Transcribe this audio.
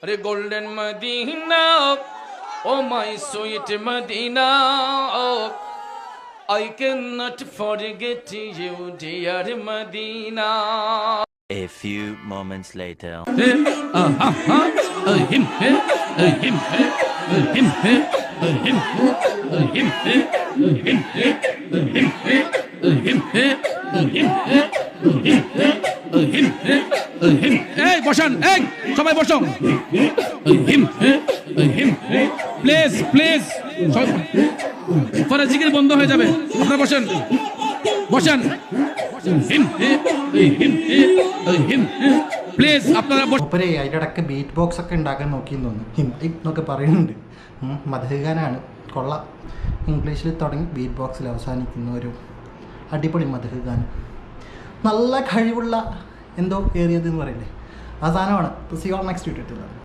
अरे golden Medina, oh my sweet Medina, oh, I cannot forget you, dear Medina. A few moments later. এই বসান, এই সবাই বসো। প্লিজ প্লিজ, পরে জিকির বন্ধ হয়ে যাবে। আপনারা বসেন বসেন, പ്ലീസ് আপনারা ഒപ്പരേ അതിൻ്റെ ഇടയ്ക്ക് ബീറ്റ് ബോക്സ് ഒക്കെ ഉണ്ടാക്കാൻ നോക്കിയെന്ന് തോന്നുന്നു. ഹിം എന്നൊക്കെ പറയുന്നുണ്ട്. മധുഗാനാണ്, കൊള്ളാം. ഇംഗ്ലീഷിൽ തുടങ്ങി ബീറ്റ് ബോക്സിൽ അവസാനിക്കുന്ന ഒരു അടിപൊളി മധുഗാനം. നല്ല കഴിവുള്ള എന്തോ കയറിയത് എന്ന് പറയില്ലേ, ആ സാധനമാണ്. C all next video.